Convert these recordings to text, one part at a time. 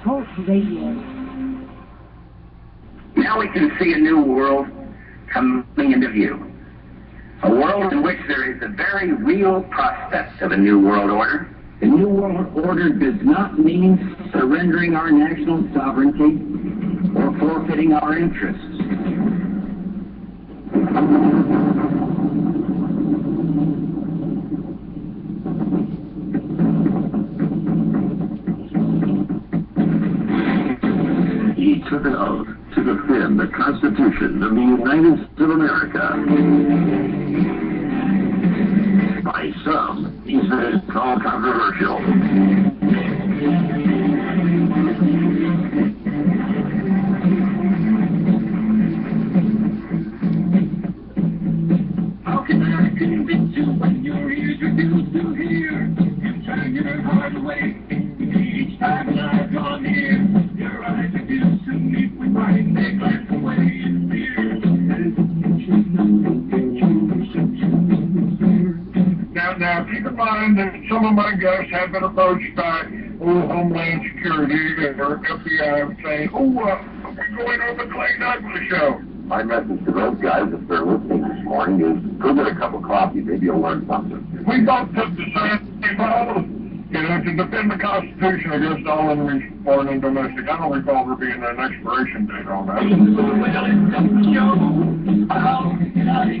Talk Radio. Now we can see a new world coming into view. A world in which there is a very real prospect of a new world order. The new world order does not mean surrendering our national sovereignty or forfeiting our interests. He took an oath to defend the Constitution of the United States of America. By some, he said it's all controversial. How can I convince you when your ears refuse to hear? You turn your heart away each time I draw near. Your eyes refuse to meet with mine, they glance away in fear. Now, keep in mind that some of my guests have been approached by Homeland Security or FBI saying, we're going on the Clay Douglas show. My message to those guys, if they're listening this morning, is go get a cup of coffee. Maybe you'll learn something. We both took the same role, to defend the Constitution against all enemies, foreign and domestic. I don't recall there being an expiration date on that. Well, it's up to you. How can I say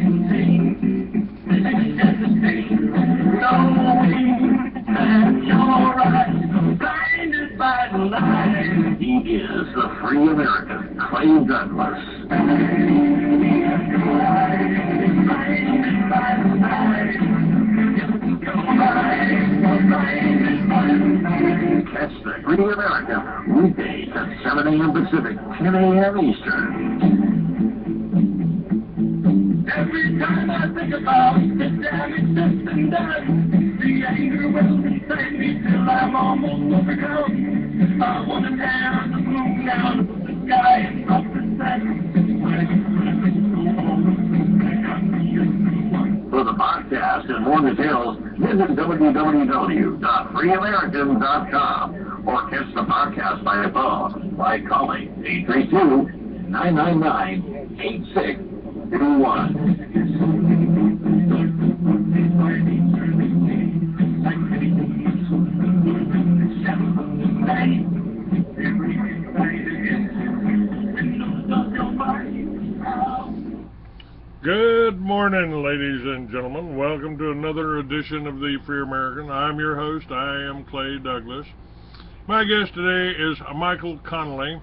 blinded by the light. He is the free American, Clay Douglas. Catch the Free America weekdays at 7 a.m. Pacific, 10 a.m. Eastern. Every time I think about the damage that's been done, the anger wells inside me till I'm almost overcome. I want to tear the moon down from the sky and stop the sun. For the podcast and more details, visit www.freeamericans.com or catch the podcast by phone by calling 832-999-8621. Good morning, ladies and gentlemen. Welcome to another edition of the Free American. I'm your host. I am Clay Douglas. My guest today is Michael Connelly.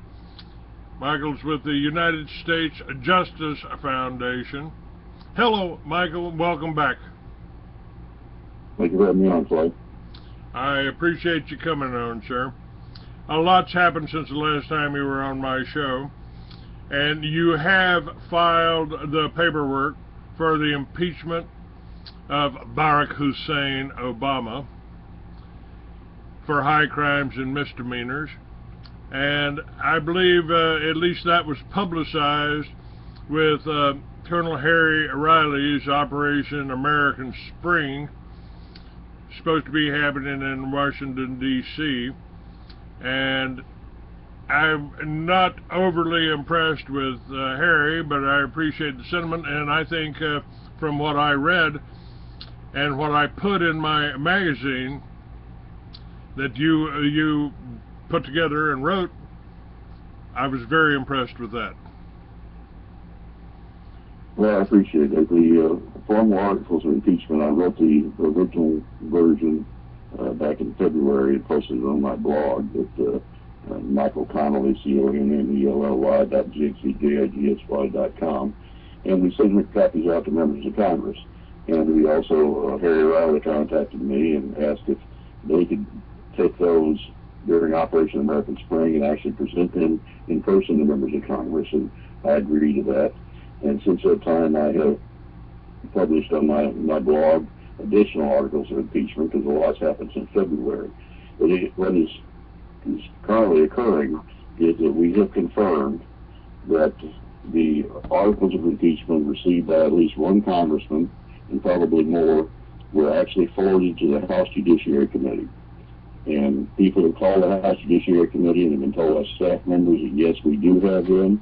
Michael's with the United States Justice Foundation. Hello, Michael. Welcome back. Thank you for having me on, Clay. I appreciate you coming on, sir. A lot's happened since the last time you were on my show. And you have filed the paperwork for the impeachment of Barack Hussein Obama for high crimes and misdemeanors. And I believe at least that was publicized with Colonel Harry Riley's Operation American Spring, supposed to be happening in Washington, D.C. And I'm not overly impressed with Harry, but I appreciate the sentiment, and I think from what I read and what I put in my magazine that you put together and wrote, I was very impressed with that. Well, I appreciate it. The formal articles of impeachment, I wrote the original version back in February and posted it on my blog at Michael Connelly, CONNELLY.GXCJIGSY.com, and we sent copies out to members of Congress. And we also, Harry Riley contacted me and asked if they could take those during Operation American Spring and actually present them in person to members of Congress, and I agreed to that. And since that time, I have published on my blog additional articles of impeachment, because a lot's happened since February. But what is currently occurring is that we have confirmed that the articles of impeachment received by at least one congressman, and probably more, were actually forwarded to the House Judiciary Committee. And people have called the House Judiciary Committee and have been told by staff members that yes, we do have them.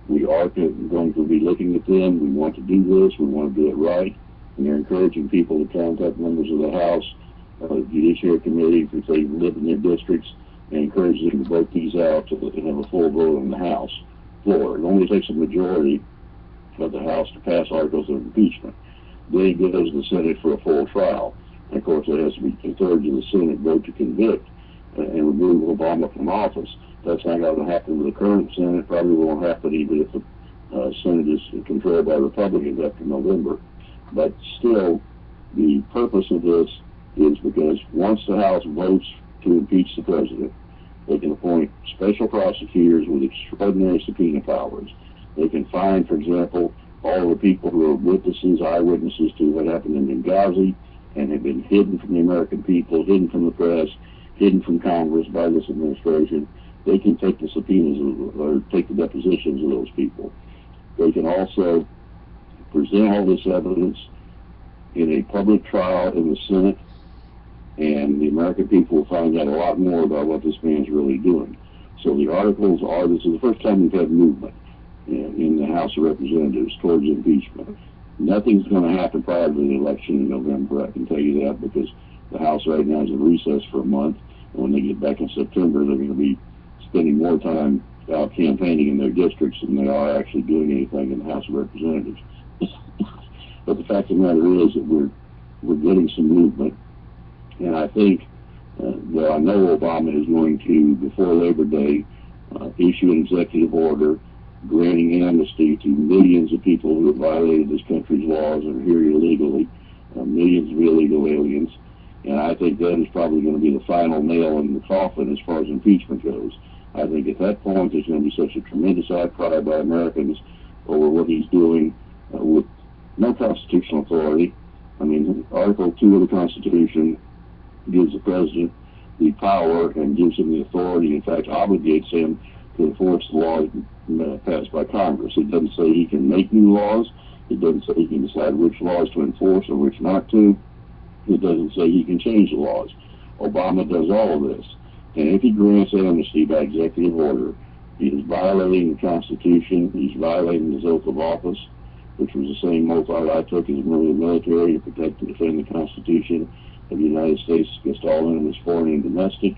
We are going to be looking at them. We want to do this. We want to do it right. And they're encouraging people to contact members of the House Judiciary Committee if they live in their districts, and encourage them to vote these out to have a full vote on the House floor. It only takes a majority of the House to pass articles of impeachment. Then it goes to the Senate for a full trial. And of course, there has to be 2/3 of the Senate vote to convict and remove Obama from office. That's not going to happen with the current Senate. Probably won't happen even if the Senate is controlled by Republicans after November. But still, the purpose of this is because once the House votes to impeach the president, they can appoint special prosecutors with extraordinary subpoena powers. They can find, for example, all the people who are witnesses, eyewitnesses to what happened in Benghazi, and have been hidden from the American people, hidden from the press, hidden from Congress by this administration. They can take the subpoenas or take the depositions of those people. They can also present all this evidence in a public trial in the Senate, and the American people will find out a lot more about what this man's really doing. So the articles are, this is the first time we've had movement in the House of Representatives towards impeachment. Nothing's going to happen prior to the election in November, I can tell you that, because the House right now is in recess for a month, and when they get back in September, they're going to be spending more time out campaigning in their districts than they are actually doing anything in the House of Representatives. But the fact of the matter is that we're getting some movement, and I think that I know Obama is going to, before Labor Day, issue an executive order granting amnesty to millions of people who have violated this country's laws and are here illegally, millions of illegal aliens. And I think that is probably going to be the final nail in the coffin as far as impeachment goes. I think at that point there's going to be such a tremendous outcry by Americans over what he's doing with no constitutional authority. I mean, Article 2 of the Constitution gives the president the power and gives him the authority, in fact obligates him to enforce the laws passed by Congress. It doesn't say he can make new laws. It doesn't say he can decide which laws to enforce or which not to. It doesn't say he can change the laws. Obama does all of this. And if he grants amnesty by executive order, he is violating the Constitution. He's violating his oath of office, which was the same oath I took as a member of the military, to protect and defend the Constitution of the United States against all enemies, foreign and domestic.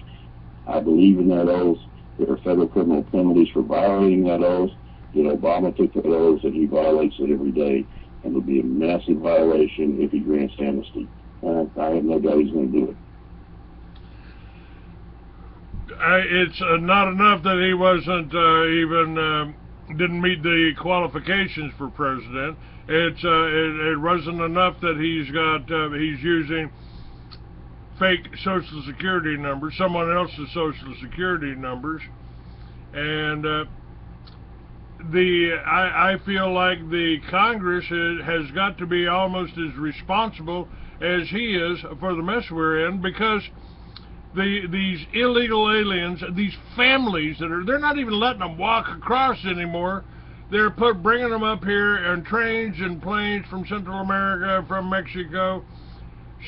I believe in that oath. There are federal criminal penalties for violating that oath. Yet Obama took that oath and he violates it every day, and it would be a massive violation if he grants amnesty. I have no doubt he's going to do it. It's not enough that he wasn't didn't meet the qualifications for president. It wasn't enough that he's using fake Social Security numbers, someone else's Social Security numbers, and I feel like the Congress has got to be almost as responsible as he is for the mess we're in, because these illegal aliens, these families they're not even letting them walk across anymore. They're bringing them up here on trains and planes from Central America, from Mexico,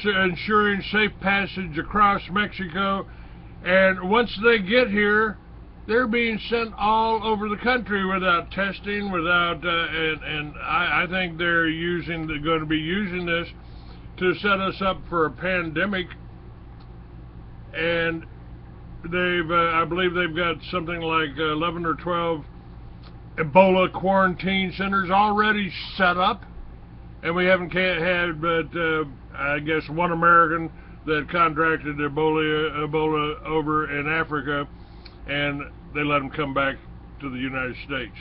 ensuring safe passage across Mexico. And once they get here, they're being sent all over the country without testing, and I think they're going to be using this to set us up for a pandemic. And I believe they've got something like 11 or 12 Ebola quarantine centers already set up, and we haven't had but I guess one American that contracted Ebola over in Africa, and they let him come back to the United States.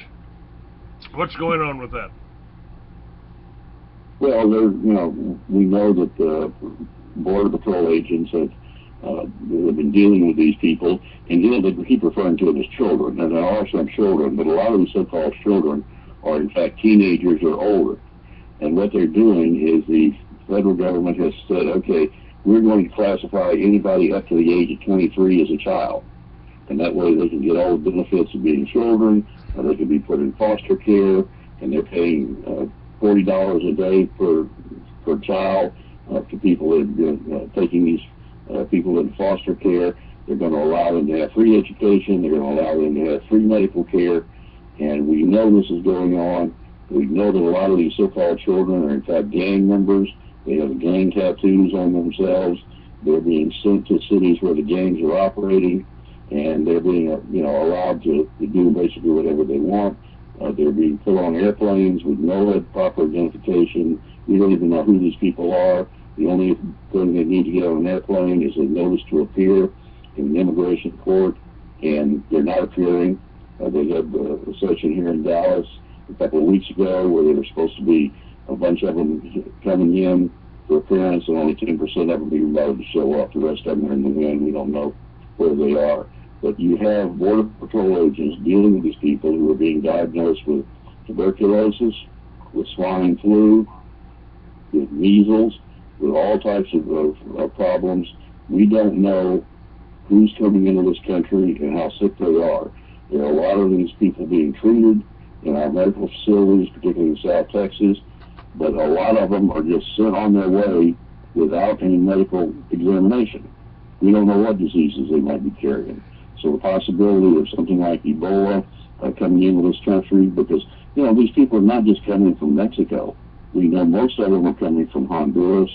What's going on with that? Well, we know that the Border Patrol agents have been dealing with these people, and they keep referring to them as children. And there are some children, but a lot of these so-called children are in fact teenagers or older. And what they're doing is the federal government has said, okay, we're going to classify anybody up to the age of 23 as a child. And that way they can get all the benefits of being children, or they can be put in foster care, and they're paying $40 a day per child to people that have been taking these people in foster care. They're going to allow them to have free education. They're going to allow them to have free medical care. And we know this is going on. We know that a lot of these so-called children are in fact gang members. They have gang tattoos on themselves. They're being sent to cities where the gangs are operating, and they're being allowed to do basically whatever they want. They're being put on airplanes with no proper identification. We don't even know who these people are. The only thing they need to get on an airplane is a notice to appear in an immigration court, and they're not appearing. They had a session here in Dallas a couple of weeks ago where there were supposed to be a bunch of them coming in for appearance, and only 10% of them being invited to show up. The rest of them are in the wind. We don't know where they are. But you have Border Patrol agents dealing with these people who are being diagnosed with tuberculosis, with swine flu, with measles, with all types of problems. We don't know who's coming into this country and how sick they are. There are a lot of these people being treated in our medical facilities, particularly in South Texas, but a lot of them are just sent on their way without any medical examination. We don't know what diseases they might be carrying. So the possibility of something like Ebola coming into this country, because, these people are not just coming from Mexico. We know most of them are coming from Honduras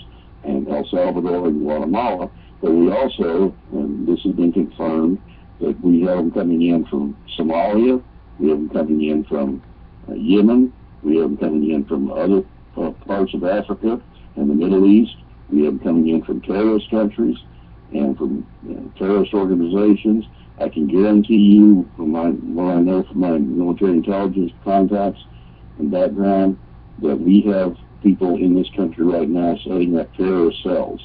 and El Salvador and Guatemala, but we also, and this has been confirmed, that we have them coming in from Somalia, we have them coming in from Yemen, we have them coming in from other parts of Africa and the Middle East, we have them coming in from terrorist countries and from terrorist organizations. I can guarantee you, from what I know from my military intelligence contacts and background, that we have people in this country right now setting up terrorist cells.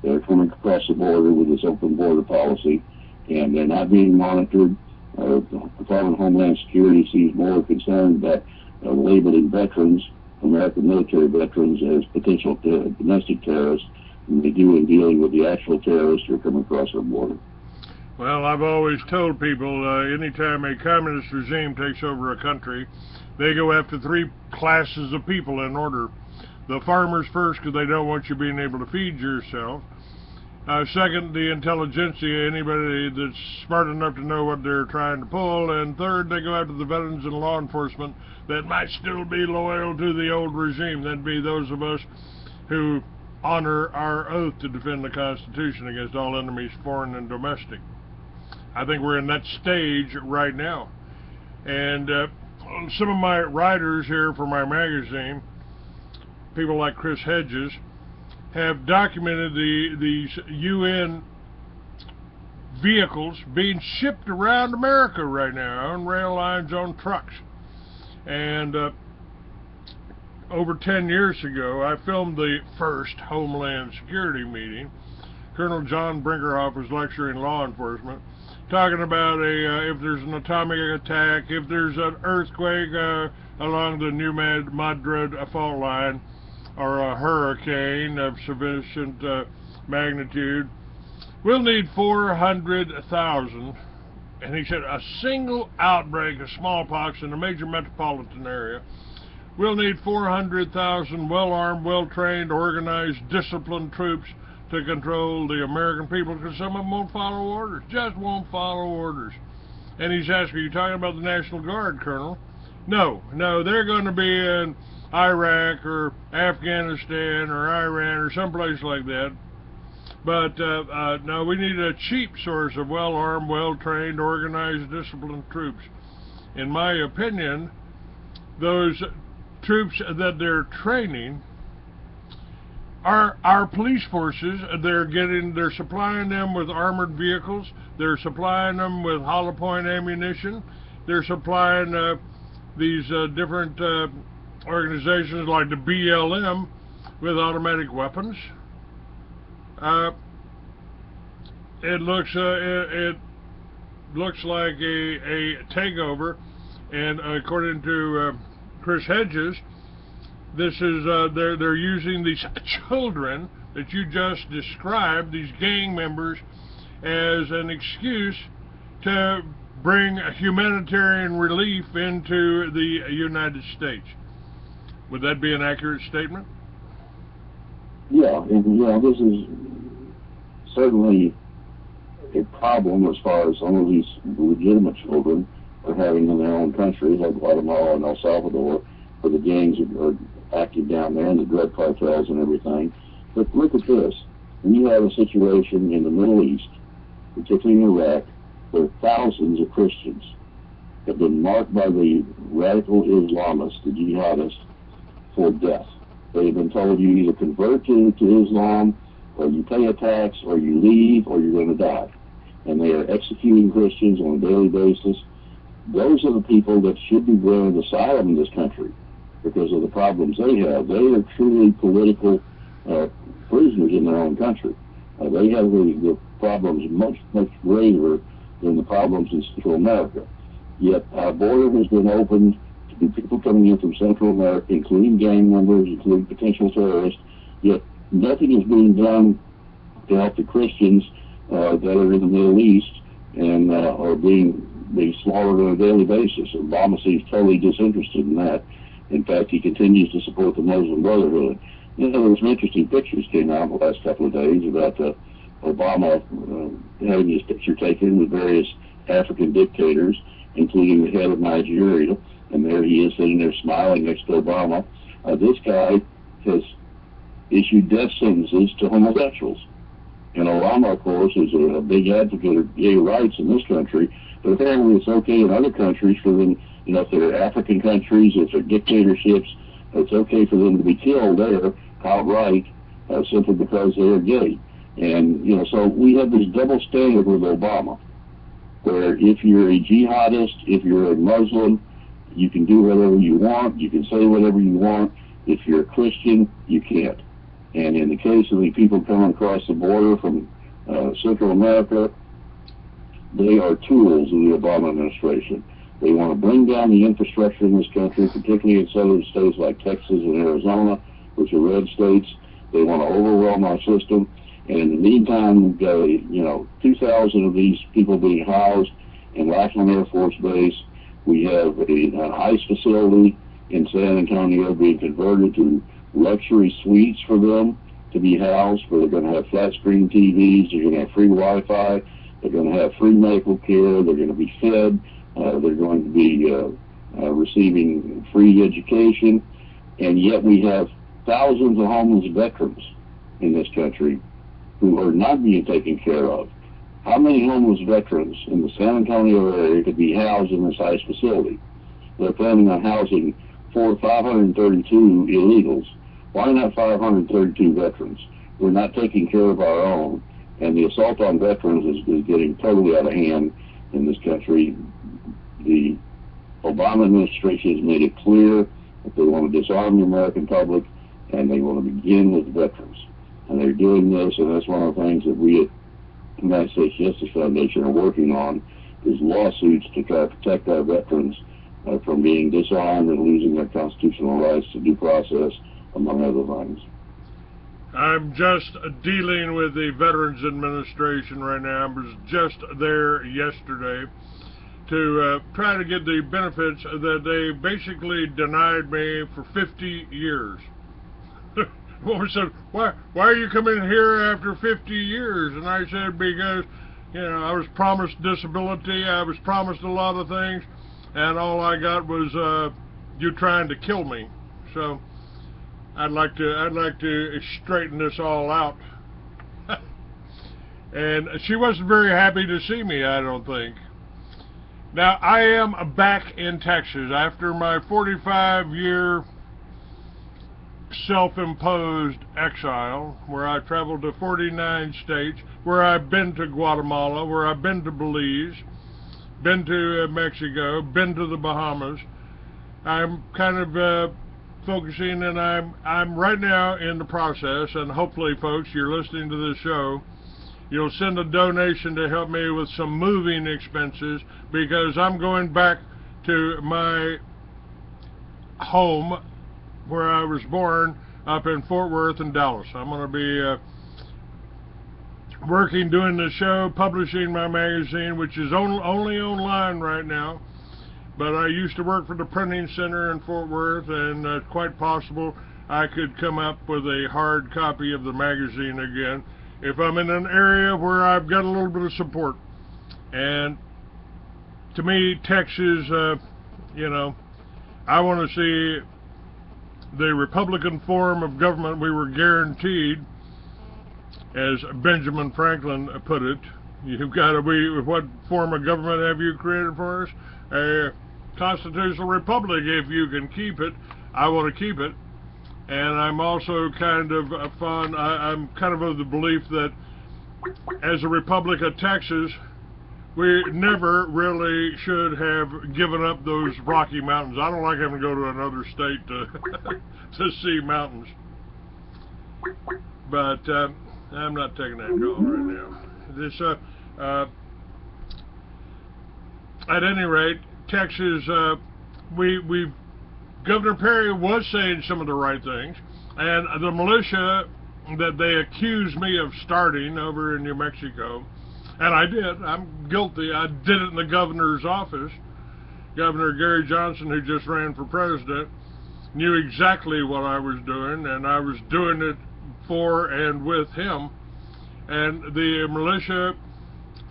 They're coming across the border with this open border policy, and they're not being monitored. The Department of Homeland Security seems more concerned about labeling veterans, American military veterans, as potential domestic terrorists than they do in dealing with the actual terrorists who are coming across our border. Well, I've always told people, anytime a communist regime takes over a country, they go after three classes of people in order. The farmers first, because they don't want you being able to feed yourself. Second, the intelligentsia, anybody that's smart enough to know what they're trying to pull. And third, they go after the veterans and law enforcement that might still be loyal to the old regime. That'd be those of us who honor our oath to defend the Constitution against all enemies, foreign and domestic. I think we're in that stage right now. And some of my writers here for my magazine, people like Chris Hedges, have documented these UN vehicles being shipped around America right now on rail lines, on trucks. And over 10 years ago, I filmed the first Homeland Security meeting. Colonel John Brinkerhoff was lecturing law enforcement, talking about if there's an atomic attack, if there's an earthquake along the New Madrid fault line, or a hurricane of sufficient magnitude, we'll need 400,000. And he said a single outbreak of smallpox in a major metropolitan area, we'll need 400,000 well-armed, well-trained, organized, disciplined troops to control the American people, because some of them won't follow orders, just won't follow orders. And he's asking, are you talking about the National Guard, Colonel? No, they're going to be in Iraq or Afghanistan or Iran or someplace like that. But no, we need a cheap source of well-armed, well-trained, organized, disciplined troops. In my opinion, those troops that they're training are our police forces. They're supplying them with armored vehicles. They're supplying them with hollow point ammunition. They're supplying these different organizations like the BLM with automatic weapons. It looks like a takeover, and according to Chris Hedges, this is they're using these children that you just described, these gang members, as an excuse to bring humanitarian relief into the United States. Would that be an accurate statement? Yeah, and this is certainly a problem as far as some of these legitimate children are having in their own country, like Guatemala and El Salvador, where the gangs are active down there and the drug cartels and everything. But look at this. We have a situation in the Middle East, particularly in Iraq, where thousands of Christians have been marked by the radical Islamists, the jihadists, for death. They have been told you either convert to Islam, or you pay a tax, or you leave, or you're going to die. And they are executing Christians on a daily basis. Those are the people that should be granted asylum in this country because of the problems they have. They are truly political prisoners in their own country. They have the problems much, much greater than the problems in Central America. Yet our border has been opened to people coming in from Central America, including gang members, including potential terrorists, yet nothing is being done to help the Christians that are in the Middle East and are being slaughtered on a daily basis. Obama seems totally disinterested in that. In fact, he continues to support the Muslim Brotherhood. You know, there were some interesting pictures came out in the last couple of days about Obama having his picture taken with various African dictators, including the head of Nigeria, and there he is sitting there smiling next to Obama. This guy has issued death sentences to homosexuals. And Obama, of course, is a big advocate of gay rights in this country, but apparently it's okay in other countries for them, you know, if they're African countries, if they're dictatorships, it's okay for them to be killed there outright simply because they are gay. And, you know, so we have this double standard with Obama, where if you're a jihadist, if you're a Muslim, you can do whatever you want, you can say whatever you want. If you're a Christian, you can't. And in the case of the people coming across the border from Central America, they are tools of the Obama administration. They want to bring down the infrastructure in this country, particularly in southern states like Texas and Arizona, which are red states. They want to overwhelm our system. And in the meantime, we've got, you know, 2,000 of these people being housed in Lackland Air Force Base. We have an ICE facility in San Antonio being converted to luxury suites for them to be housed, where they're going to have flat screen TVs, they're going to have free Wi-Fi, they're going to have free medical care, they're going to be fed, they're going to be receiving free education, and yet we have thousands of homeless veterans in this country who are not being taken care of. How many homeless veterans in the San Antonio area could be housed in this ICE facility? They're planning on housing 532 illegals. Why not 532 veterans? We're not taking care of our own, and the assault on veterans is getting totally out of hand in this country. The Obama administration has made it clear that they want to disarm the American public, and they want to begin with veterans. And they're doing this, and that's one of the things that we at the United States Justice Foundation are working on, is lawsuits to try to protect our veterans from being disarmed and losing their constitutional rights to due process, among other things. I'm just dealing with the Veterans Administration right now. I was just there yesterday to try to get the benefits that they basically denied me for 50 years. Woman said, why are you coming here after 50 years? And I said, because, you know, I was promised disability, I was promised a lot of things, and all I got was you trying to kill me. So I'd like to straighten this all out. And she wasn't very happy to see me, I don't think. Now, I am back in Texas after my 45-year self-imposed exile, where I traveled to 49 states, where I've been to Guatemala, where I've been to Belize, been to Mexico, been to the Bahamas. I'm kind of focusing, and I'm right now in the process, and hopefully, folks, you're listening to this show, you'll send a donation to help me with some moving expenses, because I'm going back to my home where I was born up in Fort Worth and Dallas. I'm going to be working, doing the show, publishing my magazine, which is only online right now. But I used to work for the printing center in Fort Worth, and quite possible I could come up with a hard copy of the magazine again. if I'm in an area where I've got a little bit of support. And to me, Texas, you know, I want to see the Republican form of government we were guaranteed, as Benjamin Franklin put it. You've got to be, what form of government have you created for us? A constitutional republic, if you can keep it. I want to keep it. And I'm also kind of I'm kind of the belief that as a Republic of Texas, we never really should have given up those Rocky Mountains. I don't like having to go to another state to to see mountains. But I'm not taking that call right now. This, at any rate, Texas, Governor Perry was saying some of the right things, and the militia that they accused me of starting over in New Mexico, and I did, I'm guilty, I did it in the governor's office. Governor Gary Johnson, who just ran for president, knew exactly what I was doing, and I was doing it for and with him. And the militia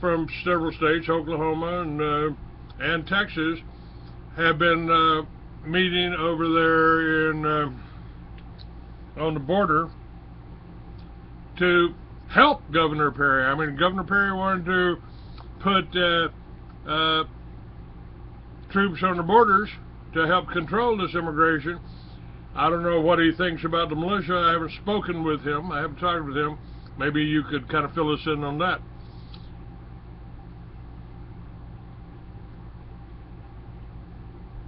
from several states, Oklahoma and Texas, have been meeting over there in on the border to help Governor Perry. I mean, Governor Perry wanted to put troops on the borders to help control this immigration. I don't know what he thinks about the militia. I haven't spoken with him. I haven't talked with him. Maybe you could kind of fill us in on that.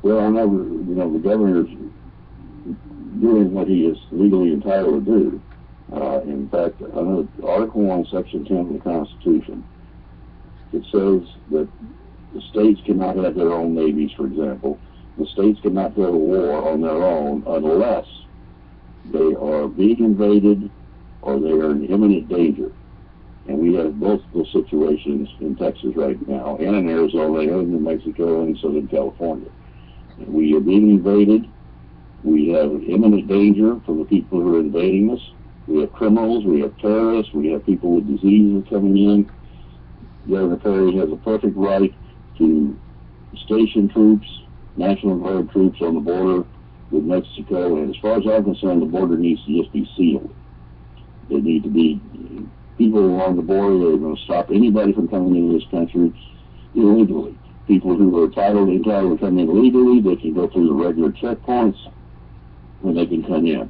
Well, I know, the governor's doing what he is legally entitled to do. In fact, I know Article 1, Section 10 of the Constitution, it says that the states cannot have their own navies, for example. The states cannot go to war on their own unless they are being invaded or they are in imminent danger. And we have both those situations in Texas right now, and in Arizona, and in New Mexico, and in Southern California. And we are being invaded. We have imminent danger from the people who are invading us. We have criminals, we have terrorists, we have people with diseases coming in. Governor Perry has a perfect right to station troops, National Guard troops on the border with Mexico. And as far as I'm concerned, the border needs to just be sealed. There need to be people along the border that are going to stop anybody from coming into this country illegally. People who are entitled to come in legally, they can go through the regular checkpoints when they can come in.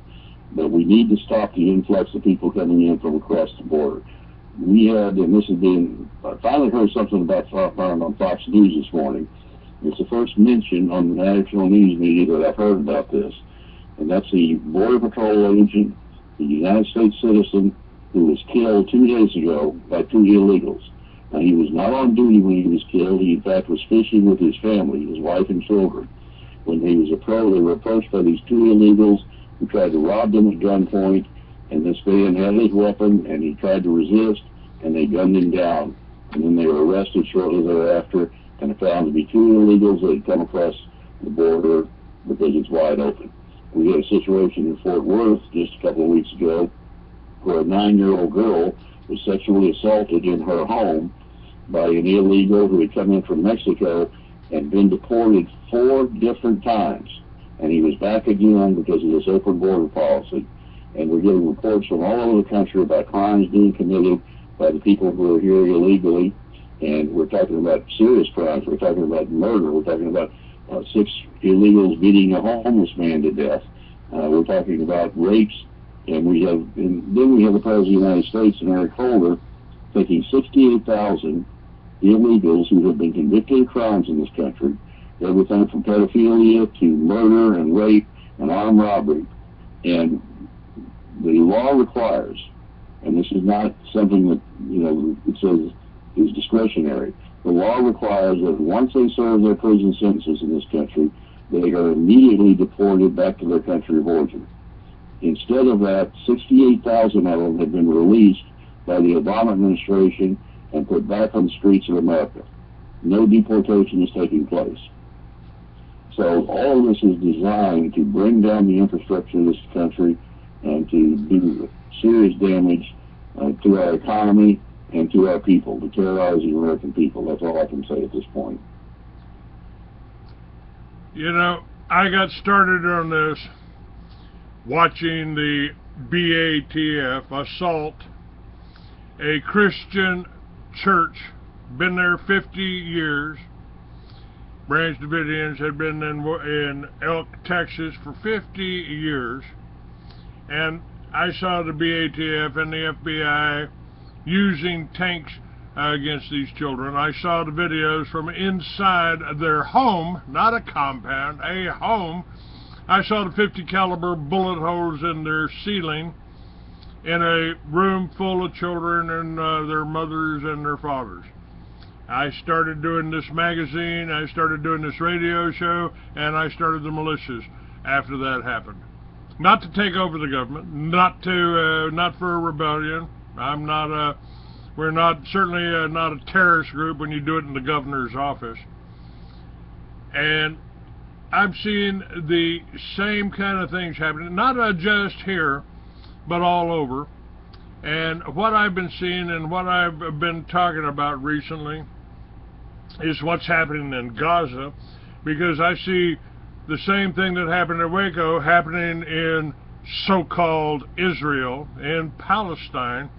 But we need to stop the influx of people coming in from across the border. We had, and this has been, I finally heard something about on Fox News this morning. It's the first mention on the national news media that I've heard about this. And that's the Border Patrol agent, the United States citizen, who was killed 2 days ago by 2 illegals. Now, he was not on duty when he was killed. He, in fact, was fishing with his family, his wife and children. When he was they were approached by these 2 illegals who tried to rob them at gunpoint, and this man had his weapon, and he tried to resist, and they gunned him down. And then they were arrested shortly thereafter, and found to be 2 illegals that had come across the border because it's wide open. We had a situation in Fort Worth just a couple of weeks ago where a 9-year-old girl was sexually assaulted in her home by an illegal who had come in from Mexico and been deported 4 different times. And he was back again because of this open border policy. And we're getting reports from all over the country about crimes being committed by the people who are here illegally. And we're talking about serious crimes. We're talking about murder. We're talking about 6 illegals beating a homeless man to death. We're talking about rapes. And then we have the President of the United States, and Eric Holder, taking 68,000 illegals who have been convicted of crimes in this country, everything from pedophilia to murder and rape and armed robbery. And the law requires, and this is not something that, it says is discretionary, the law requires that once they serve their prison sentences in this country, they are immediately deported back to their country of origin. Instead of that, 68,000 of them have been released by the Obama administration and put back on the streets of America. No deportation is taking place. So all of this is designed to bring down the infrastructure of this country and to do serious damage to our economy and to our people, to terrorize the American people. That's all I can say at this point. You know, I got started on this watching the BATF assault a Christian church, been there 50 years. Branch Davidians had been in Elk, Texas for 50 years, and I saw the BATF and the FBI using tanks against these children. I saw the videos from inside their home, not a compound, a home. I saw the 50 caliber bullet holes in their ceiling in a room full of children and their mothers and their fathers. I started doing this magazine, I started doing this radio show, and I started the militias after that happened. Not to take over the government, not for a rebellion. We're not, certainly not a terrorist group when you do it in the governor's office. And I've seen the same kind of things happening, not just here, but all over. And what I've been seeing and what I've been talking about recently is what's happening in Gaza, because I see the same thing that happened in Waco happening in so-called Israel, in Palestine,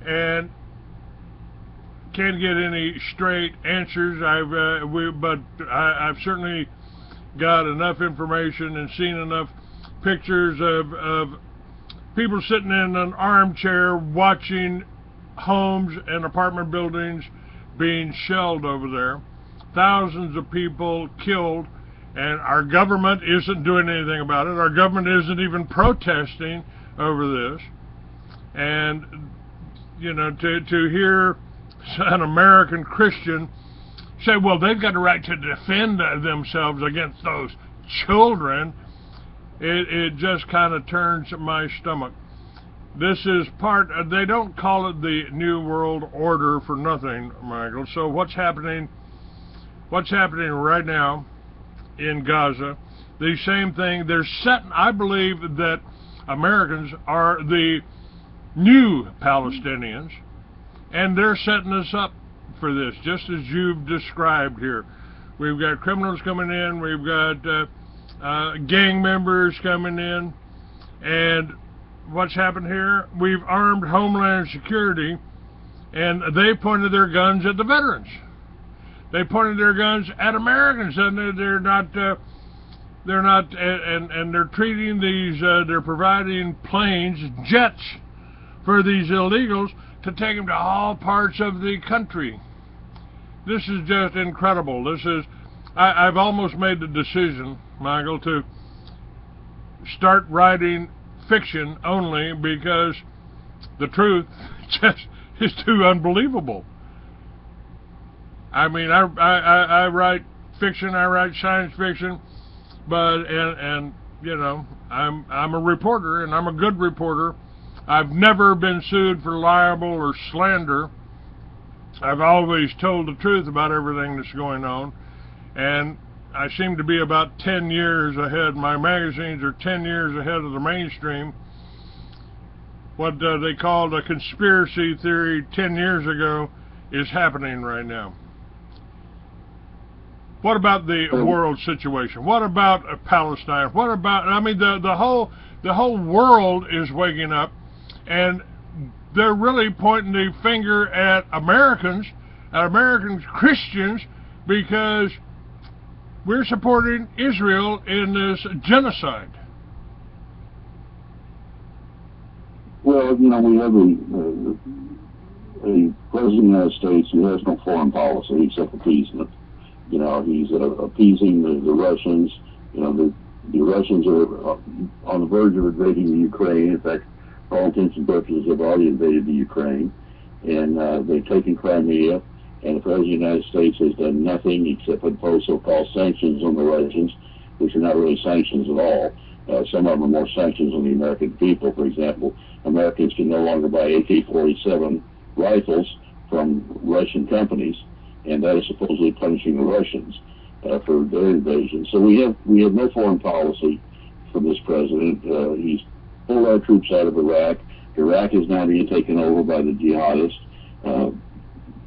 and can't get any straight answers. I've certainly got enough information and seen enough pictures of people sitting in an armchair watching homes and apartment buildings being shelled over there. Thousands of people killed, and our government isn't doing anything about it. Our government isn't even protesting over this. And, you know, to hear an American Christian say, well, they've got a right to defend themselves against those children, it just kind of turns my stomach. This is part, they don't call it the New World Order for nothing, Michael. So what's happening right now in Gaza, the same thing, they're setting, I believe that Americans are the new Palestinians, and they're setting us up for this, just as you've described here. We've got criminals coming in, we've got gang members coming in, and what's happened here, we've armed Homeland Security, and they pointed their guns at the veterans. They pointed their guns at Americans, and they're not, and they're treating these, they're providing planes, jets, for these illegals to take them to all parts of the country. This is just incredible. This is, I've almost made the decision, Michael, to start writing fiction only because the truth just is too unbelievable. I mean, I write fiction, I write science fiction, but and you know, I'm a reporter, and I'm a good reporter. I've never been sued for libel or slander. I've always told the truth about everything that's going on, and I seem to be about 10 years ahead. My magazines are 10 years ahead of the mainstream. What they called a conspiracy theory 10 years ago is happening right now. What about the world situation? What about Palestine? What about, I mean, the whole world is waking up, and they're really pointing the finger at American Christians, because we're supporting Israel in this genocide. Well, you know, we have a president of the United States who has no foreign policy except appeasement. You know, he's appeasing the Russians. You know, the Russians are on the verge of invading the Ukraine. In fact, for all intents and purposes, they've already invaded the Ukraine, and they've taken Crimea. And the President of the United States has done nothing except impose so-called sanctions on the Russians, which are not really sanctions at all. Some of them are more sanctions on the American people. For example, Americans can no longer buy AK-47 rifles from Russian companies, and that is supposedly punishing the Russians for their invasion. So we have no foreign policy from this president. He's pulled our troops out of Iraq, Iraq is now being taken over by the jihadists,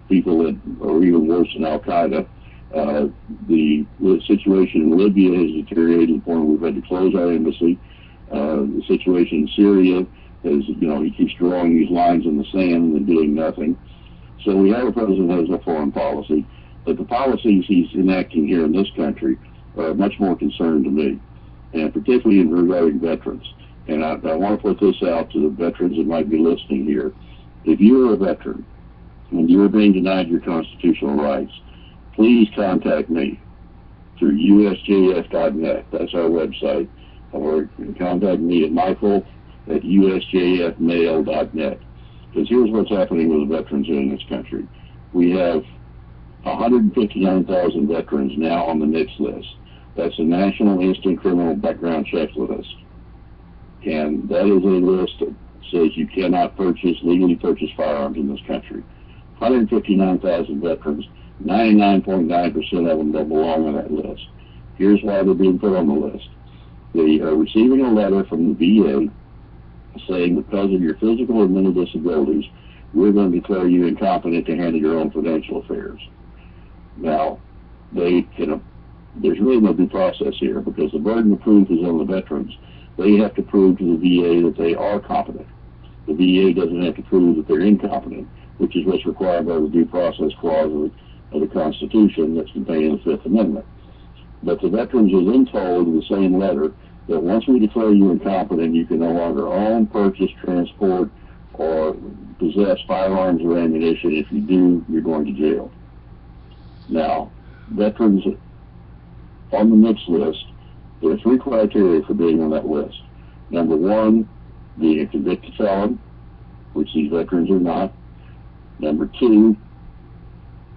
people that are even worse than Al-Qaeda. The situation in Libya has deteriorated to the point where we've had to close our embassy. The situation in Syria is, he keeps drawing these lines in the sand and doing nothing. So we have a president that has a foreign policy, but the policies he's enacting here in this country are much more concerning to me, and particularly regarding veterans. And I want to put this out to the veterans that might be listening here. If you're a veteran and you're being denied your constitutional rights, please contact me through usjf.net. That's our website. Or contact me at michael@usjfmail.net. Because here's what's happening with the veterans in this country. We have 159,000 veterans now on the NICS list. That's the National Instant Criminal Background Check list. And that is a list that says you cannot legally purchase firearms in this country. 159,000 veterans, 99.9% of them don't belong on that list. Here's why they're being put on the list. They are receiving a letter from the VA saying because of your physical and mental disabilities, we're going to declare you incompetent to handle your own financial affairs. Now, there's really no due process here because the burden of proof is on the veterans. They have to prove to the VA that they are competent. The VA doesn't have to prove that they're incompetent, which is what's required by the due process clause of the Constitution that's contained in the Fifth Amendment. But the veterans are then told in the same letter that once we declare you incompetent, you can no longer own, purchase, transport, or possess firearms or ammunition. If you do, you're going to jail. Now, veterans on the NICS list, there are 3 criteria for being on that list. Number 1, being a convicted felon, which these veterans are not. Number 2,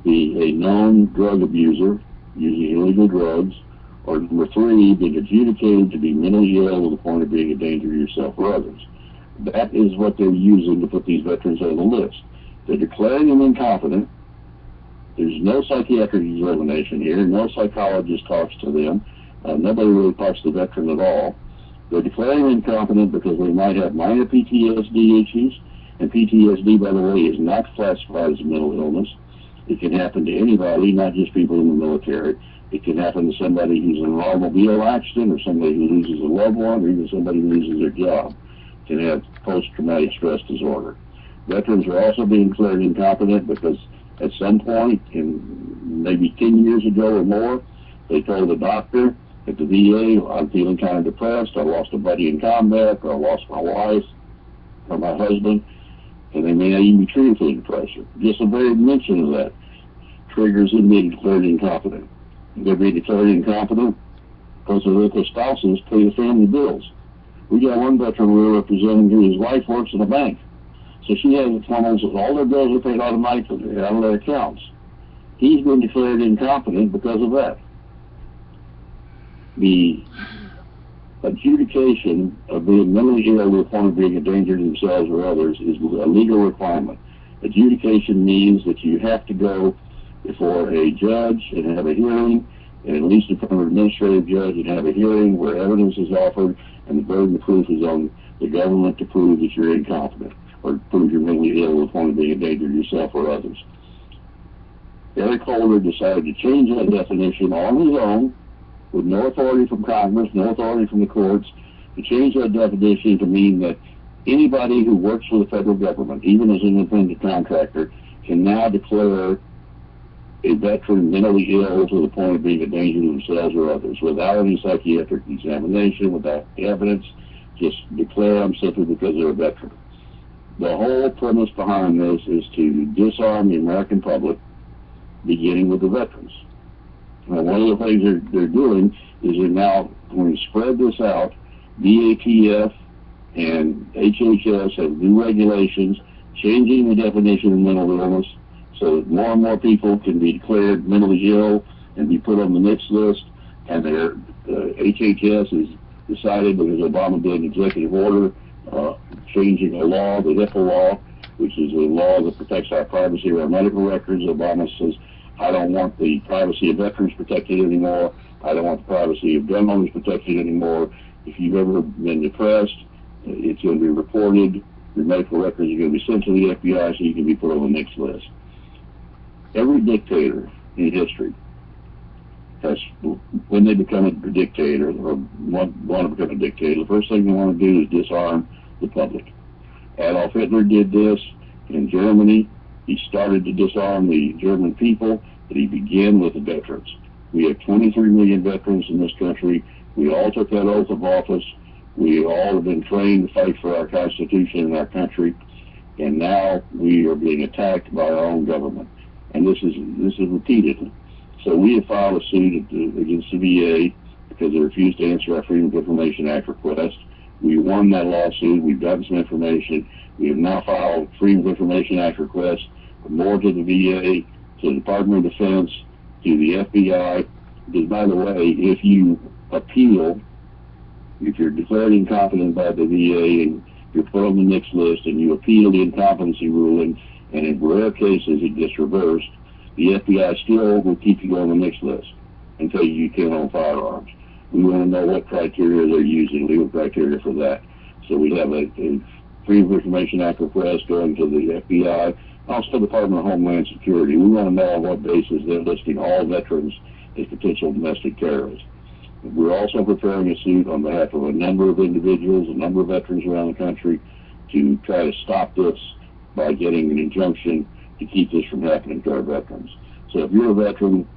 be a known drug abuser, using illegal drugs. Or number 3, being adjudicated to be mentally ill to the point of being a danger to yourself or others. That is what they're using to put these veterans on the list. They're declaring them incompetent. There's no psychiatric examination here. No psychologist talks to them. Nobody really talks to the veteran at all. They're declaring incompetent because they might have minor PTSD issues. And PTSD, by the way, is not classified as a mental illness. It can happen to anybody, not just people in the military. It can happen to somebody who's in an automobile accident, or somebody who loses a loved one, or even somebody who loses their job. Can have post-traumatic stress disorder. Veterans are also being declared incompetent because at some point, in maybe 10 years ago or more, they told the doctor at the VA, I'm feeling kind of depressed, I lost a buddy in combat, or I lost my wife, or my husband, and they may not even be treated for depression. Just the very mention of that triggers them being declared incompetent. They're being declared incompetent because their spouses pay the family bills. We got one veteran we were representing whose wife works in a bank. So she has tunnels that all their bills are paid automatically out of their accounts. He's been declared incompetent because of that. The adjudication of being mentally ill to the point of being a danger to themselves or others is a legal requirement. Adjudication means that you have to go before a judge and have a hearing, and at least in front of an administrative judge, and have a hearing where evidence is offered and the burden of proof is on the government to prove that you're incompetent or prove you're mentally ill to the point of being a danger to yourself or others. Eric Holder decided to change that definition on his own, with no authority from Congress, no authority from the courts, to change that definition to mean that anybody who works for the federal government, even as an independent contractor, can now declare a veteran mentally ill to the point of being a danger to themselves or others, without any psychiatric examination, without evidence, just declare them simply because they're a veteran. The whole premise behind this is to disarm the American public, beginning with the veterans. Now, one of the things they're doing is they're now going to spread this out. DATF and HHS have new regulations changing the definition of mental illness so that more and more people can be declared mentally ill and be put on the NICS list. And HHS has decided, because Obama did an executive order changing a law, the HIPAA law, which is a law that protects our privacy of our medical records. Obama says, I don't want the privacy of veterans protected anymore. I don't want the privacy of gun owners protected anymore. If you've ever been depressed, it's going to be reported Your medical records are going to be sent to the FBI so you can be put on the NICS list. Every dictator in history has, when they become a dictator or want to become a dictator, the first thing they want to do is disarm the public. Adolf Hitler did this in Germany. He started to disarm the German people, but he began with the veterans. We have 23 million veterans in this country. We all took that oath of office. We all have been trained to fight for our Constitution and our country, and now we are being attacked by our own government. And this is repeated. So we have filed a suit against the VA because they refused to answer our Freedom of Information Act request. We won that lawsuit. We've gotten some information. We have now filed Freedom of Information Act requests more to the VA, to the Department of Defense, to the FBI. Because, by the way, if you appeal, if you're declared incompetent by the VA and you're put on the NICS list and you appeal the incompetency ruling, and in rare cases it gets reversed, the FBI still will keep you on the NICS list until you can't own firearms. We want to know what criteria they're using, legal criteria for that. So we have a Freedom of Information Act request going to the FBI, also the Department of Homeland Security. We want to know on what basis they're listing all veterans as potential domestic terrorists. We're also preparing a suit on behalf of a number of individuals, a number of veterans around the country, to try to stop this by getting an injunction to keep this from happening to our veterans. So if you're a veteran,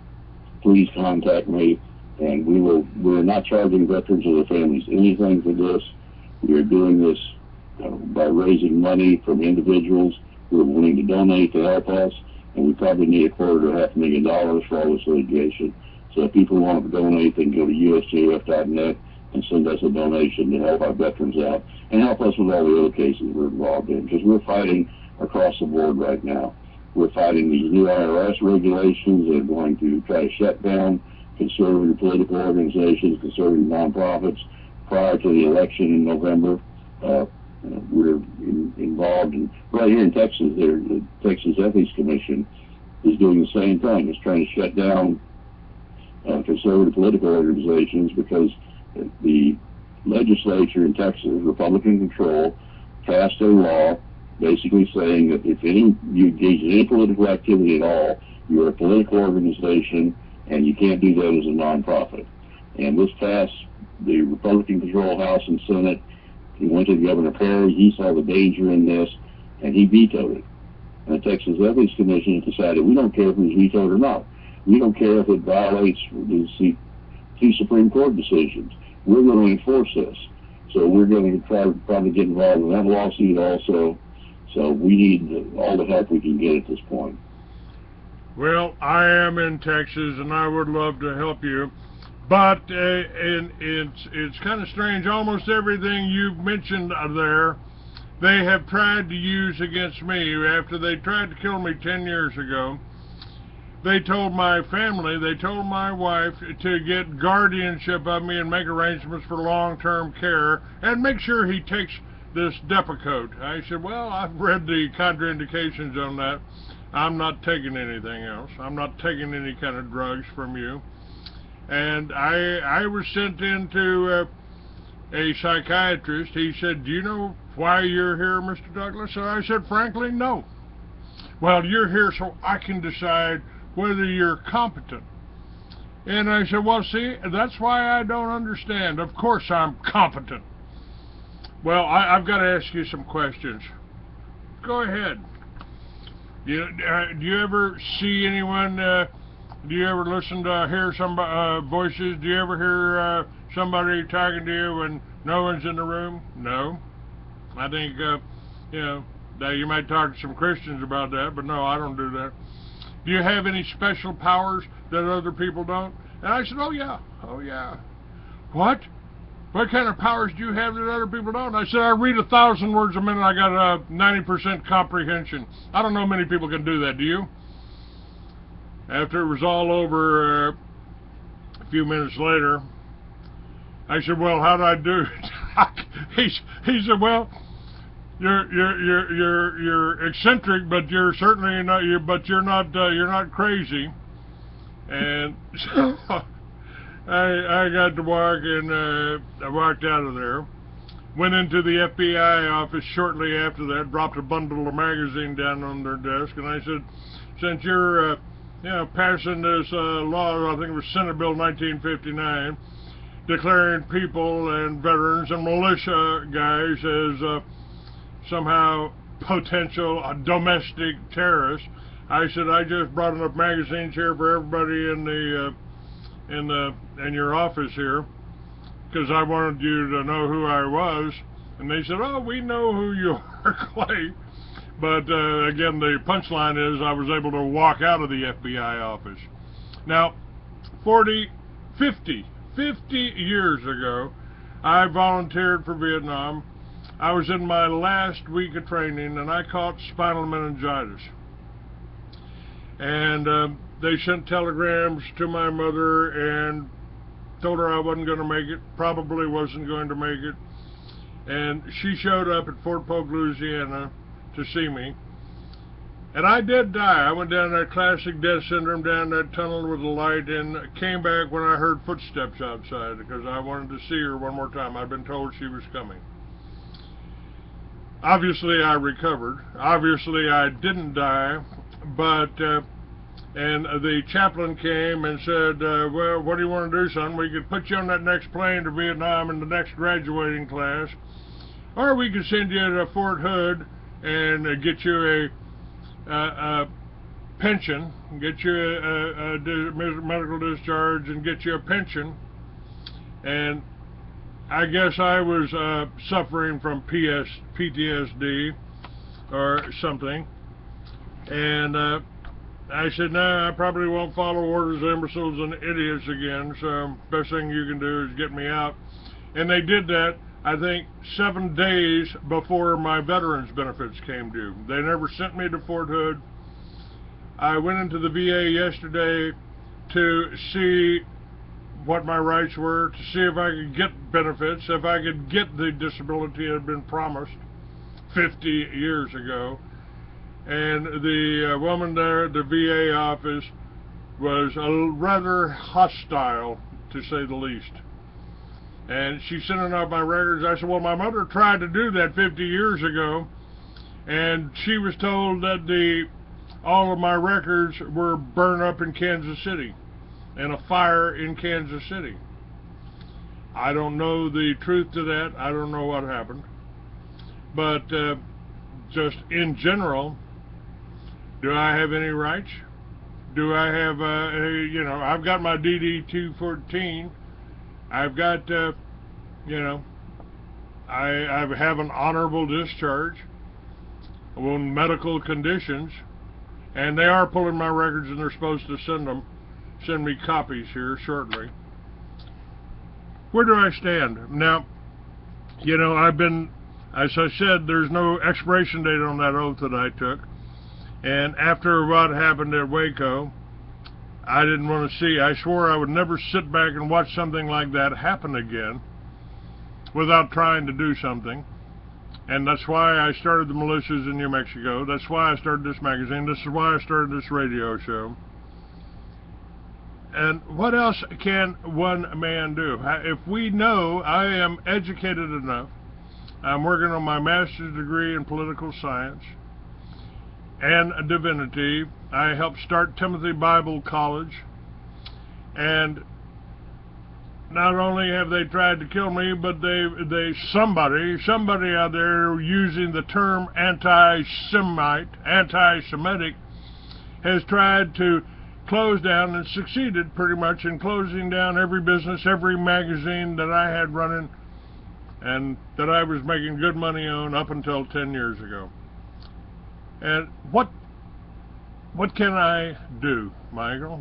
please contact me, and we're not charging veterans or their families anything for this. We are doing this by raising money from individuals who are willing to donate to help us, and we probably need $250,000 for all this litigation. So if people want to donate, they can go to usjf.net and send us a donation to help our veterans out and help us with all the other cases we're involved in, because we're fighting across the board right now. We're fighting these new IRS regulations that are going to try to shut down conservative political organizations, conservative nonprofits prior to the election in November. We're involved in, right here in Texas, the Texas Ethics Commission is doing the same thing. It's trying to shut down conservative political organizations because the legislature in Texas, Republican control, passed a law basically saying that if you engage in any political activity at all, you're a political organization and you can't do that as a nonprofit. And this passed the Republican-controlled House and Senate. He went to Governor Perry. He saw the danger in this, and he vetoed it. And the Texas Ethics Commission decided, we don't care if it was vetoed or not. We don't care if it violates the two Supreme Court decisions. We're going to enforce this. So we're going to try to probably get involved in that lawsuit also. So we need all the help we can get at this point. Well, I am in Texas, and I would love to help you. But it's kind of strange. Almost everything you've mentioned there, they have tried to use against me. After they tried to kill me 10 years ago, they told my family, they told my wife to get guardianship of me and make arrangements for long-term care and make sure he takes this Depakote. I said, well, I've read the contraindications on that. I'm not taking anything else. I'm not taking any kind of drugs from you. And I was sent into a psychiatrist. He said, do you know why you're here, Mr. Douglas? And I said, frankly, no. Well, you're here so I can decide whether you're competent. And I said, well, see, that's why I don't understand. Of course I'm competent. Well, I've got to ask you some questions. Go ahead. Do you ever see anyone, do you ever listen to, hear some voices? Do you ever hear somebody talking to you when no one's in the room? No. I think, that you might talk to some Christians about that, but no, I don't do that. Do you have any special powers that other people don't? And I said, oh yeah. What? What kind of powers do you have that other people don't? I said, I read 1,000 words a minute. I got a 90% comprehension. I don't know many people can do that. Do you? After it was all over, a few minutes later, I said, well, how did I do it? he said, well, you're eccentric, but you're certainly not. You're not crazy. And so I got to walk, and I walked out of there. went into the FBI office shortly after that, dropped a bundle of magazine down on their desk, and I said, since you're passing this law, I think it was Senate Bill 1959, declaring people and veterans and militia guys as somehow potential domestic terrorists, I said, I just brought enough magazines here for everybody in your office here, because I wanted you to know who I was. And they said, oh, we know who you are, Clay. But again, the punchline is I was able to walk out of the FBI office. Now, 50 years ago, I volunteered for Vietnam. I was in my last week of training, and I caught spinal meningitis. And they sent telegrams to my mother and told her I wasn't going to make it, probably wasn't going to make it. And she showed up at Fort Polk, Louisiana to see me. And I did die. I went down that classic death syndrome, down that tunnel with the light, and came back when I heard footsteps outside because I wanted to see her one more time. I'd been told she was coming. Obviously, I recovered. Obviously, I didn't die, but and the chaplain came and said, well, what do you want to do, son? We could put you on that next plane to Vietnam in the next graduating class, or we could send you to Fort Hood and get you a pension, get you a medical discharge and get you a pension. And I guess I was suffering from PTSD or something. And I said, no, I probably won't follow orders of imbeciles and idiots again, so best thing you can do is get me out. And they did that, I think, 7 days before my veterans benefits came due. They never sent me to Fort Hood. I went into the VA yesterday to see what my rights were, to see if I could get benefits, if I could get the disability that had been promised 50 years ago. And the woman there at the VA office was rather hostile, to say the least. And she sent off my records. I said, well, my mother tried to do that 50 years ago, and she was told that all of my records were burned up in Kansas City, in a fire in Kansas City. I don't know the truth to that. I don't know what happened. But just in general, do I have any rights? Do I have, I've got my DD-214. I've got, I have an honorable discharge on medical conditions, and they are pulling my records, and they're supposed to send me copies here shortly. Where do I stand? Now, I've been, as I said, there's no expiration date on that oath that I took. And after what happened at Waco, I didn't want to see. I swore I would never sit back and watch something like that happen again without trying to do something. And that's why I started the militias in New Mexico. That's why I started this magazine. This is why I started this radio show. And what else can one man do? If we know, I am educated enough. I'm working on my master's degree in political science and divinity. I helped start Timothy Bible College, and not only have they tried to kill me, but somebody out there using the term anti-Semitic has tried to close down and succeeded pretty much in closing down every business, every magazine that I had running and that I was making good money on up until 10 years ago. And what can I do, Michael?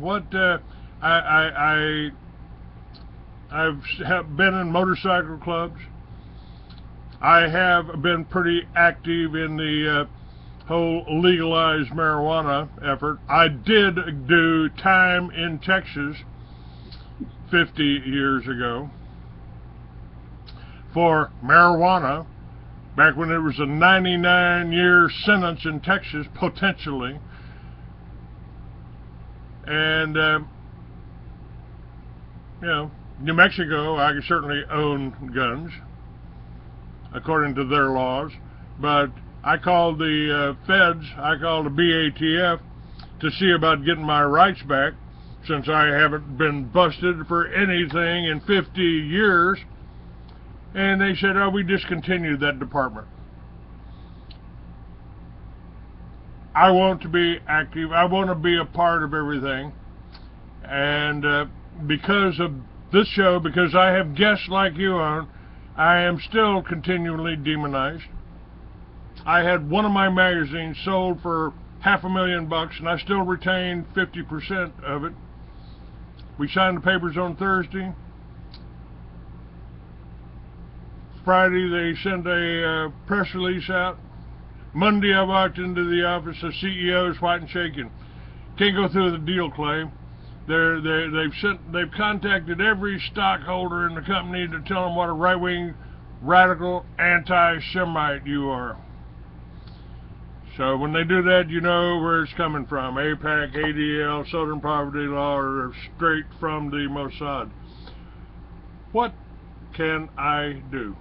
I've been in motorcycle clubs. I have been pretty active in the whole legalized marijuana effort. I did do time in Texas 50 years ago for marijuana, back when it was a 99-year sentence in Texas, potentially. And, New Mexico, I certainly own guns. according to their laws. But I called the feds, I called the BATF to see about getting my rights back, since I haven't been busted for anything in 50 years. And they said, oh, we discontinued that department. I want to be active. I want to be a part of everything. And because of this show, because I have guests like you on, I am still continually demonized. I had one of my magazines sold for $500,000, and I still retain 50% of it. We signed the papers on Thursday. Friday they sent a press release out. Monday I walked into the office, the CEO is white and shaking. Can't go through the deal, Clay. They've contacted every stockholder in the company to tell them what a right-wing, radical, anti-Semite you are. So when they do that, you know where it's coming from. AIPAC, ADL, Southern Poverty Law are straight from the Mossad. What can I do?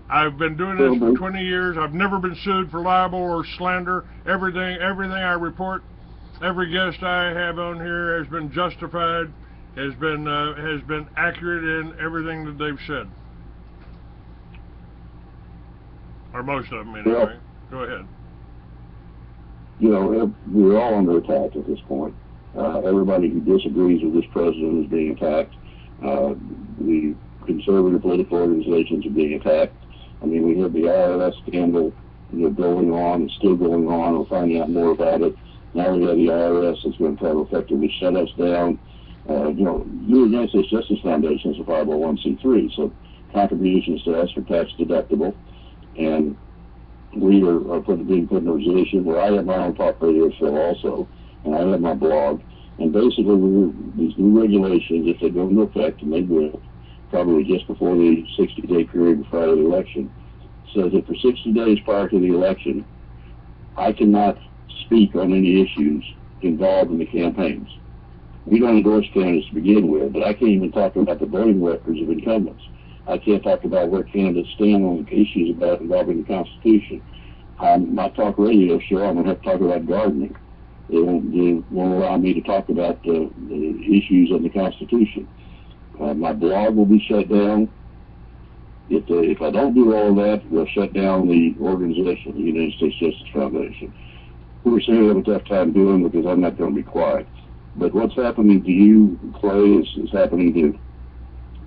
I've been doing this for 20 years. I've never been sued for libel or slander. Everything I report, every guest I have on here has been justified, has been accurate in everything that they've said. Or most of them, anyway. Well, go ahead. You know, we're all under attack at this point. Everybody who disagrees with this president is being attacked. The conservative political organizations are being attacked. I mean, we have the IRS scandal, going on, it's still going on. We're finding out more about it. Now we have the IRS that's going to try to effectively shut us down. The United States Justice Foundation is a 501c3, so contributions to us are tax deductible. And we are being put in a position where I have my own talk radio show also, and I have my blog. And basically, these new regulations, if they go into effect, and they will, probably just before the 60-day period prior to the election, says that for 60 days prior to the election, I cannot speak on any issues involved in the campaigns. We don't endorse candidates to begin with, but I can't even talk about the voting records of incumbents. I can't talk about where candidates stand on issues involving the Constitution. My talk radio show, I'm going to have to talk about gardening. They won't allow me to talk about the issues of the Constitution. My blog will be shut down. If I don't do all that, they'll shut down the organization, the United States Justice Foundation. We're saying have a tough time doing because I'm not going to be quiet. But what's happening to you, Clay, is happening to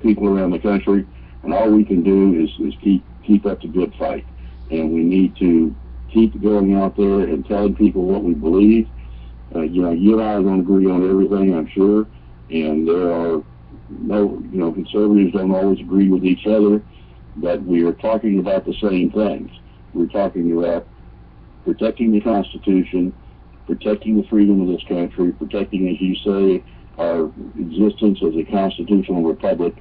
people around the country, and all we can do is keep up the good fight. And we need to keep going out there and telling people what we believe. You and I are going to agree on everything, I'm sure, and there are conservatives don't always agree with each other, but we are talking about the same things. We're talking about protecting the Constitution, protecting the freedom of this country, protecting, as you say, our existence as a constitutional republic.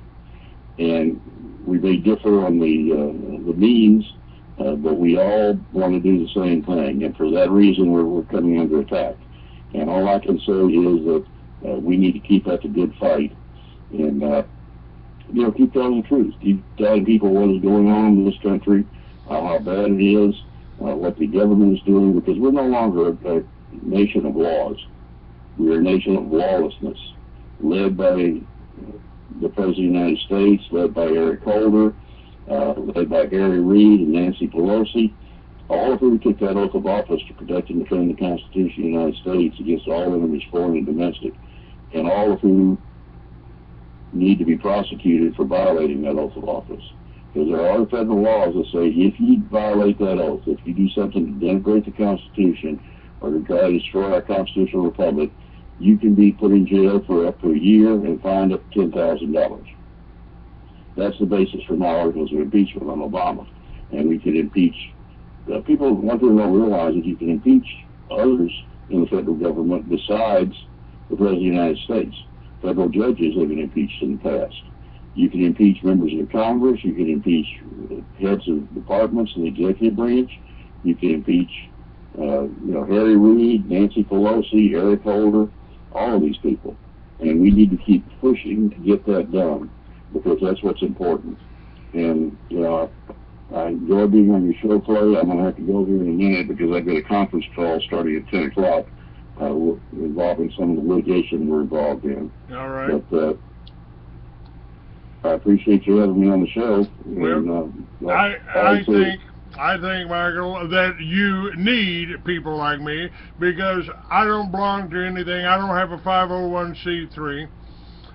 And we may differ on the means, but we all want to do the same thing. And for that reason, we're coming under attack. And all I can say is that we need to keep up the good fight. And, keep telling the truth. Keep telling people what is going on in this country, how bad it is, what the government is doing, because we're no longer a nation of laws. We're a nation of lawlessness, led by the President of the United States, led by Eric Holder, led by Harry Reid and Nancy Pelosi, all of whom took that oath of office to protect and defend the Constitution of the United States against all enemies, foreign and domestic, and all of whom need to be prosecuted for violating that oath of office. Because there are federal laws that say if you violate that oath, if you do something to denigrate the Constitution or to try to destroy our constitutional republic, you can be put in jail for up to a year and fined up to $10,000. That's the basis for my articles of impeachment on Obama. And we can impeach people. One thing they don't realize is you can impeach others in the federal government besides the President of the United States. Federal judges have been impeached in the past. You can impeach members of the Congress. You can impeach heads of departments in the executive branch. You can impeach, Harry Reid, Nancy Pelosi, Eric Holder, all of these people. And we need to keep pushing to get that done because that's what's important. And, you know, I enjoy being on your show, Clay. I'm going to have to go here in a minute because I've got a conference call starting at 10 o'clock involving some of the litigation we're involved in. All right. But I appreciate you having me on the show. Well, And, I think, Michael, that you need people like me because I don't belong to anything. I don't have a 501c3.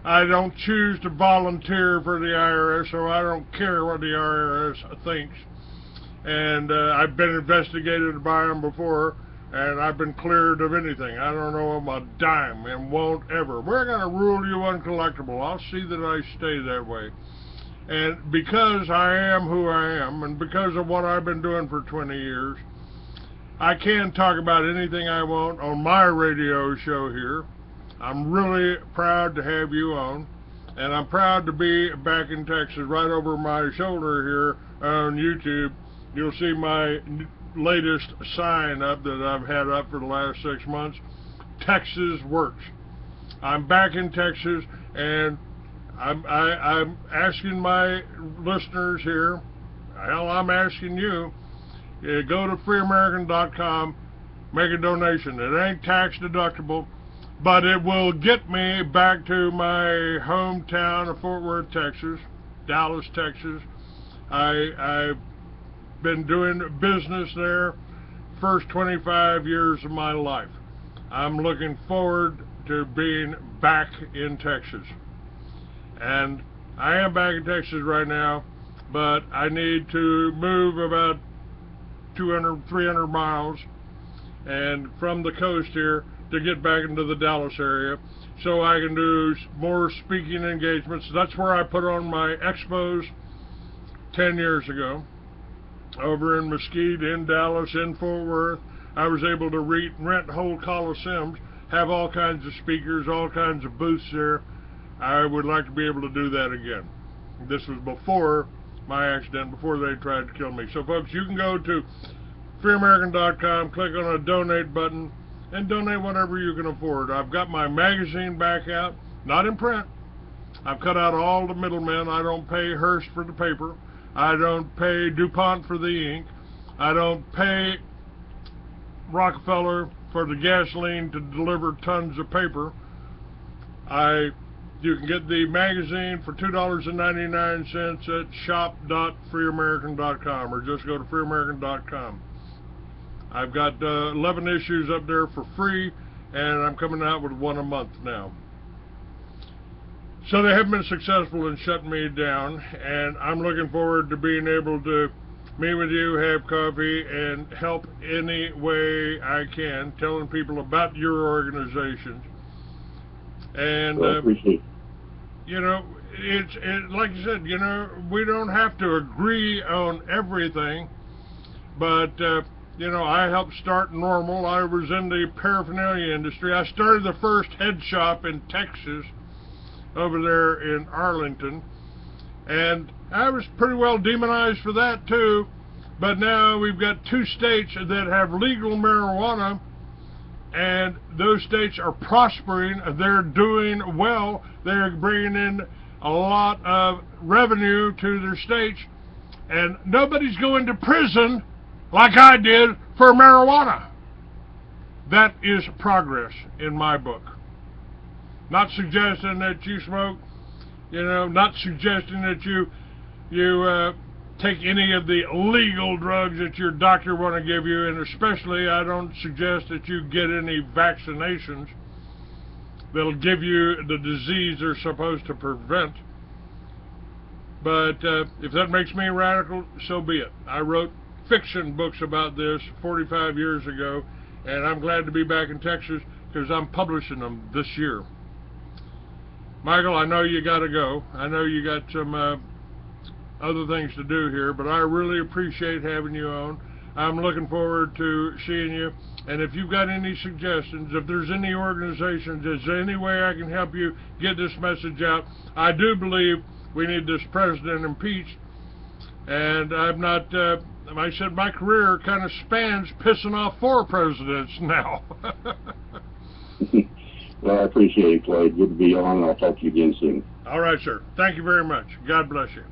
I don't choose to volunteer for the IRS, so I don't care what the IRS thinks. And I've been investigated by them before, and I've been cleared of anything. I don't know them a dime and won't ever. We're going to rule you uncollectible. I'll see that I stay that way. And because I am who I am, and because of what I've been doing for 20 years, I can talk about anything I want on my radio show here. I'm really proud to have you on, and I'm proud to be back in Texas. Right over my shoulder here on YouTube, you'll see my latest sign up that I've had up for the last 6 months. Texas works. I'm back in Texas, and I'm asking my listeners here, hell, I'm asking you, go to freeamerican.com, make a donation. It ain't tax deductible, but it will get me back to my hometown of Fort Worth, Texas, Dallas, Texas. I've been doing business there first 25 years of my life. I'm looking forward to being back in Texas. And I am back in Texas right now, but I need to move about 200, 300 miles and from the coast here to get back into the Dallas area so I can do more speaking engagements. That's where I put on my expos 10 years ago. Over in Mesquite, in Dallas, in Fort Worth, I was able to rent whole coliseums, have all kinds of speakers, all kinds of booths there. I would like to be able to do that again. This was before my accident, before they tried to kill me. So folks, you can go to freeamerican.com, click on a donate button, and donate whatever you can afford. I've got my magazine back out, not in print. I've cut out all the middlemen. I don't pay Hearst for the paper. I don't pay DuPont for the ink. I don't pay Rockefeller for the gasoline to deliver tons of paper. You can get the magazine for $2.99 at shop.freeamerican.com, or just go to freeamerican.com. I've got 11 issues up there for free, and I'm coming out with one a month now. So they have been successful in shutting me down, and I'm looking forward to being able to meet with you, have coffee, and help any way I can, telling people about your organizations. And well, I appreciate you know, it's like you said, you know, we don't have to agree on everything, but you know, I helped start Normal. I was in the paraphernalia industry. I started the first head shop in Texas, over there in Arlington, and I was pretty well demonized for that too. But now we've got 2 states that have legal marijuana, and those states are prospering. They're doing well. They're bringing in a lot of revenue to their states, and nobody's going to prison like I did for marijuana. That is progress in my book. Not suggesting that you smoke, you know, not suggesting that you take any of the legal drugs that your doctor want to give you, and especially I don't suggest that you get any vaccinations that'll give you the disease they're supposed to prevent. But if that makes me radical, so be it. I wrote fiction books about this 45 years ago, and I'm glad to be back in Texas because I'm publishing them this year. Michael, I know you got to go. I know you got some other things to do here, but I really appreciate having you on. I'm looking forward to seeing you. And if you've got any suggestions, if there's any organizations, is there any way I can help you get this message out? I do believe we need this president impeached. And I'm not, like I said, my career kind of spans pissing off 4 presidents now. Well, I appreciate it, Clay. Good to be on, and I'll talk to you again soon. All right, sir. Thank you very much. God bless you.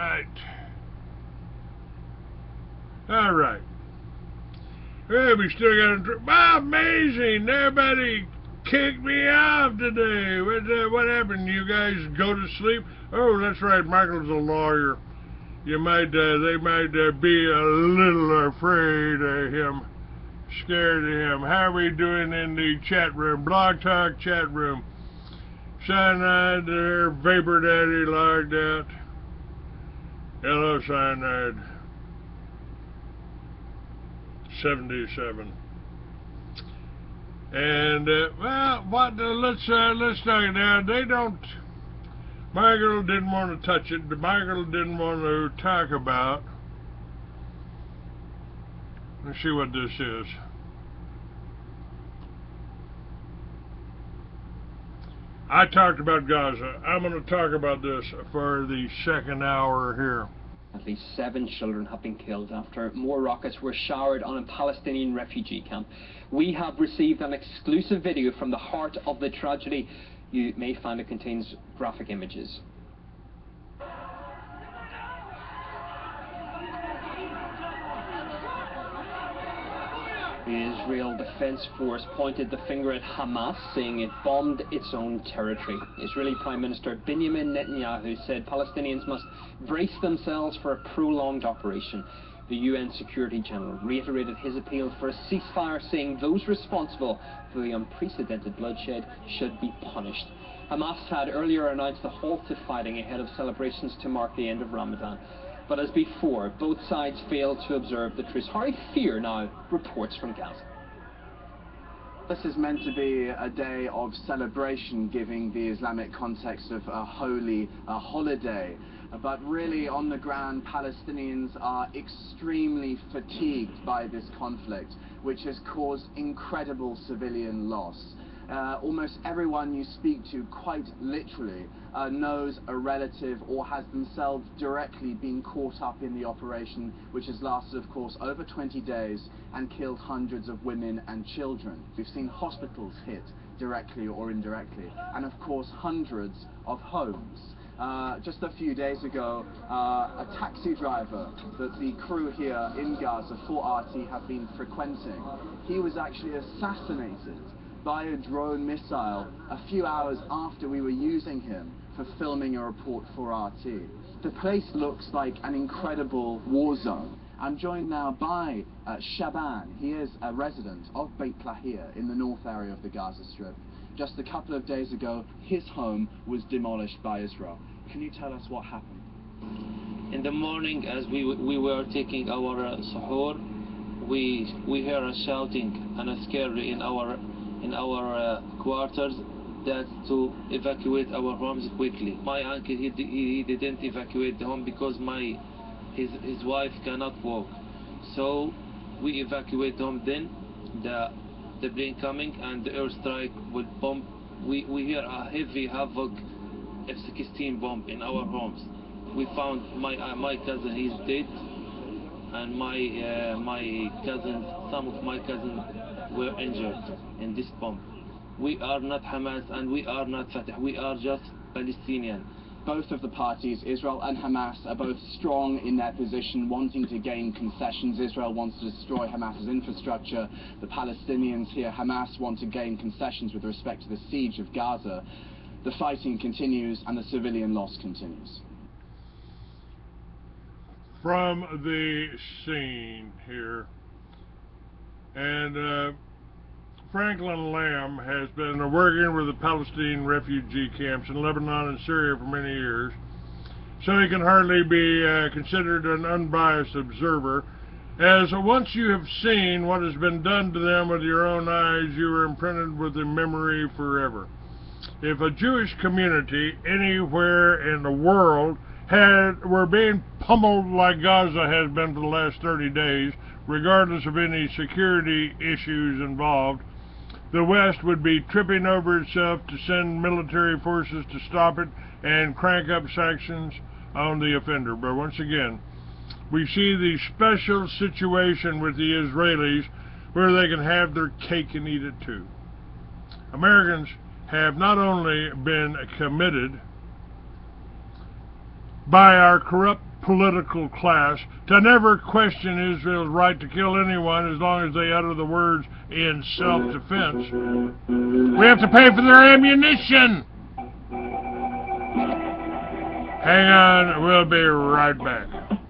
right. All right. Hey, we still got a... amazing! Nobody kicked me off today. What happened? You guys go to sleep? Oh, that's right. Michael's a lawyer. They might be a little afraid of him, scared of him. How are we doing in the chat room? Blog Talk chat room. Cyanide there, Vapor Daddy logged out. Hello, Cyanide. 77. And well, let's talk now. They don't. Michael didn't want to touch it. Michael didn't want to talk about. Let's see what this is. I talked about Gaza. I'm going to talk about this for the second hour here. At least 7 children have been killed after more rockets were showered on a Palestinian refugee camp. We have received an exclusive video from the heart of the tragedy. You may find it contains graphic images. The Israel Defense Force pointed the finger at Hamas, saying it bombed its own territory. Israeli Prime Minister Benjamin Netanyahu said Palestinians must brace themselves for a prolonged operation. The UN Security General reiterated his appeal for a ceasefire, saying those responsible for the unprecedented bloodshed should be punished. Hamas had earlier announced a halt to fighting ahead of celebrations to mark the end of Ramadan. But as before, both sides failed to observe the truce. Harry Fear now reports from Gaza. This is meant to be a day of celebration, giving the Islamic context of a holy holiday. But really, on the ground, Palestinians are extremely fatigued by this conflict, which has caused incredible civilian loss. Almost everyone you speak to, quite literally, knows a relative or has themselves directly been caught up in the operation, which has lasted, of course, over 20 days and killed hundreds of women and children. We've seen hospitals hit directly or indirectly, and of course hundreds of homes. Just a few days ago, a taxi driver that the crew here in Gaza for RT have been frequenting, he was actually assassinated by a drone missile a few hours after we were using him for filming a report for RT. The place looks like an incredible war zone. I'm joined now by Shaban. He is a resident of Beit Lahia in the north area of the Gaza Strip. Just a couple of days ago, his home was demolished by Israel. Can you tell us what happened? In the morning, as we were taking our suhoor, we hear a shouting and a scary in our quarters that to evacuate our homes quickly. My uncle, he didn't evacuate the home because his wife cannot walk. So we evacuate home. Then the plane coming and the airstrike will bomb. We hear a heavy havoc F-16 bomb in our homes. We found my cousin, he's dead, and my cousins, some of my cousins were injured in this bomb. We are not Hamas and we are not Fatah, we are just Palestinian. Both of the parties, Israel and Hamas, are both strong in their position, wanting to gain concessions. Israel wants to destroy Hamas's infrastructure. The Palestinians here, Hamas, want to gain concessions with respect to the siege of Gaza. The fighting continues and the civilian loss continues. From the scene here, and Franklin Lamb has been working with the Palestinian refugee camps in Lebanon and Syria for many years, so he can hardly be considered an unbiased observer, as once you have seen what has been done to them with your own eyes, you are imprinted with the memory forever. If a Jewish community anywhere in the world were being pummeled like Gaza has been for the last 30 days, regardless of any security issues involved, the West would be tripping over itself to send military forces to stop it and crank up sanctions on the offender. But once again, we see the special situation with the Israelis where they can have their cake and eat it too. Americans have not only been committed by our corrupt political class to never question Israel's right to kill anyone as long as they utter the words in self-defense. We have to pay for their ammunition! Hang on, we'll be right back.